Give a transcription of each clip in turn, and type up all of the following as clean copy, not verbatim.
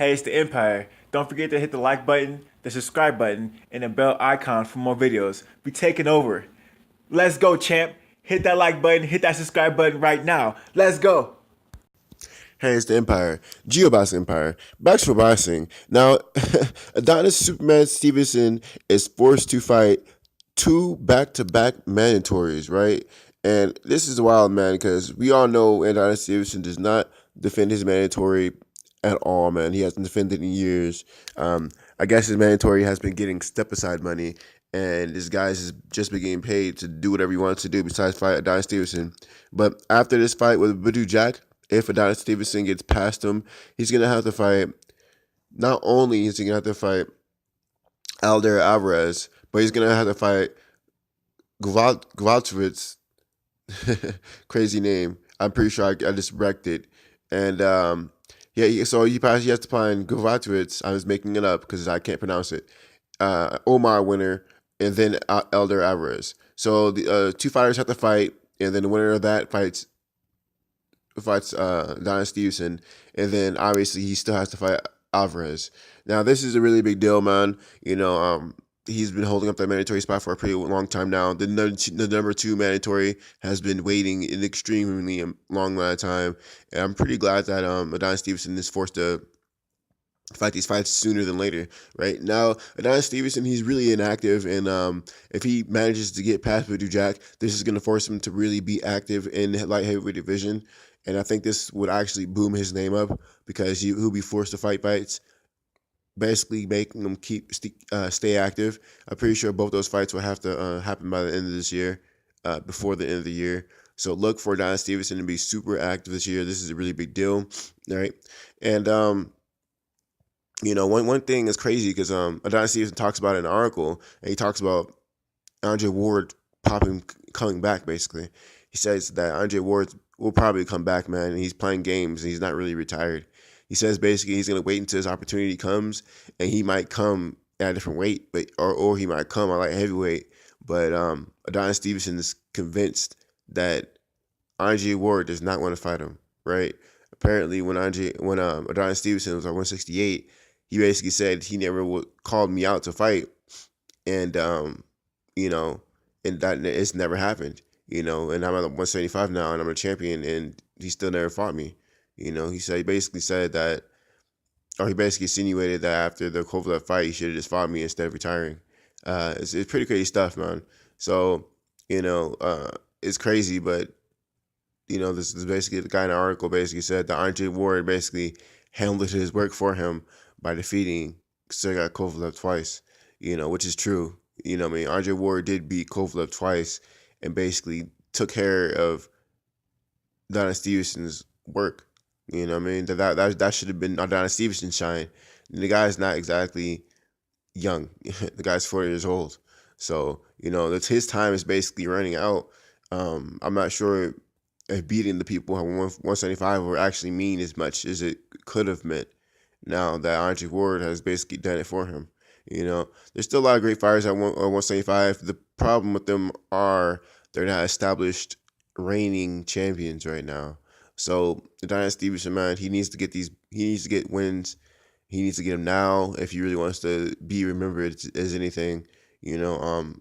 Hey, it's the Empire. Don't forget to hit the like button, the subscribe button, and the bell icon for more videos. We taking over. Let's go, champ. Hit that like button, hit that subscribe button right now. Let's go. Hey, it's the Empire, GeoBox Empire. Back to boxing. Now, Adonis Superman Stevenson is forced to fight two back-to-back mandatories, right? And this is wild, man, because we all know Adonis Stevenson does not defend his mandatory at all, man. He hasn't defended in years. I guess his mandatory has been getting step-aside money, and this guy's has just been getting paid to do whatever he wants to do besides fight Adonis Stevenson. But after this fight with Badou Jack, if Adonis Stevenson gets past him, he's gonna have to fight. Not only is he gonna have to fight Alder Alvarez, but he's gonna have to fight Gvaltowicz. Crazy name. I'm pretty sure I just wrecked it. And yeah, so he has to find Gvaltowicz. I was making it up because I can't pronounce it. Omar winner, and then Elder Alvarez. So the two fighters have to fight, and then the winner of that fights Don Stevenson, and then obviously he still has to fight Alvarez. Now this is a really big deal, man. He's been holding up that mandatory spot for a pretty long time now. The number two mandatory has been waiting an extremely long amount of time, and I'm pretty glad that Adonis Stevenson is forced to fight these fights sooner than later. Right now, Adonis Stevenson, he's really inactive, and if he manages to get past Badou Jack, this is going to force him to really be active in light heavyweight division. And I think this would actually boom his name up because he'll be forced to fight fights, basically making him stay active. I'm pretty sure both those fights will have to happen by the end of this year, before the end of the year. So look for Adonis Stevenson to be super active this year. This is a really big deal, right? And one thing is crazy because Adonis Stevenson talks about it in an article, and he talks about Andre Ward coming back. Basically, he says that Andre Ward will probably come back, man. And he's playing games, and he's not really retired. He says basically he's gonna wait until his opportunity comes, and he might come at a different weight, but or he might come at light heavyweight. But Adonis Stevenson is convinced that Andre Ward does not want to fight him. Right? Apparently, when Adonis Stevenson was at 168, he basically said he never called me out to fight, and you know, and that it's never happened. And I'm at 175 now, and I'm a champion, and he still never fought me. He basically said that, or he basically insinuated that after the Kovalev fight, he should have just fought me instead of retiring. It's pretty crazy stuff, man. So it's crazy, but this is basically the guy in the article basically said that Andre Ward basically handled his work for him by defeating Sergey Kovalev twice, which is true. I mean, Andre Ward did beat Kovalev twice and basically took care of Donna Stevenson's work. I mean? That should have been Adonis Stevenson's shine. And the guy's not exactly young. The guy's 40 years old. So, that's his time is basically running out. I'm not sure if beating the people at 175 will actually mean as much as it could have meant now that Andre Ward has basically done it for him. There's still a lot of great fighters at 175. The problem with them are they're not established reigning champions right now. So Adonis Stevenson, man, he needs to get wins. He needs to get them now if he really wants to be remembered as anything. The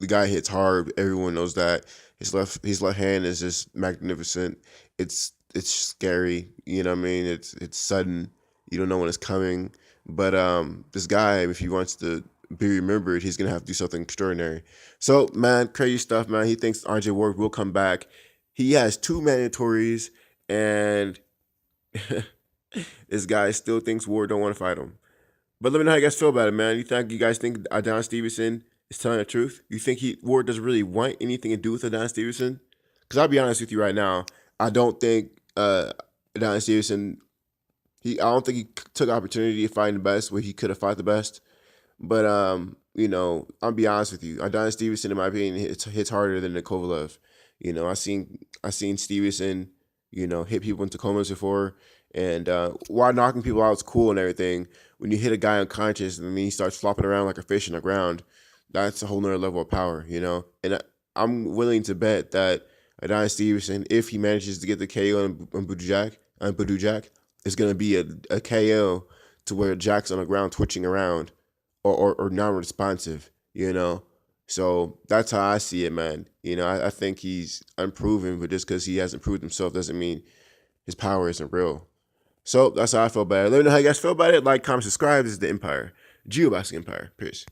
guy hits hard. Everyone knows that. His left hand is just magnificent. It's scary. You know what I mean? It's sudden. You don't know when it's coming. But this guy, if he wants to be remembered, he's gonna have to do something extraordinary. So, man, crazy stuff, man. He thinks RJ Ward will come back. He has two mandatories, and this guy still thinks Ward don't want to fight him. But let me know how you guys feel about it, man. You guys think Adonis Stevenson is telling the truth? You think Ward doesn't really want anything to do with Adonis Stevenson? Because I'll be honest with you right now, I don't think Adonis Stevenson. I don't think he took opportunity to find the best where he could have fought the best. But I'll be honest with you. Adonis Stevenson, in my opinion, hits harder than the Kovalev. I seen Stevenson, hit people into comas before, and while knocking people out is cool and everything, when you hit a guy unconscious and then he starts flopping around like a fish in the ground, that's a whole nother level of power, And I'm willing to bet that Adonis Stevenson, if he manages to get the KO on Badou Jack, is going to be a KO to where Jack's on the ground twitching around or non-responsive, you know? So that's how I see it, man. You know, I think he's unproven, but just because he hasn't proved himself doesn't mean his power isn't real. So that's how I feel about it. Let me know how you guys feel about it. Like, comment, subscribe. This is the Empire. Geobasket Empire. Peace.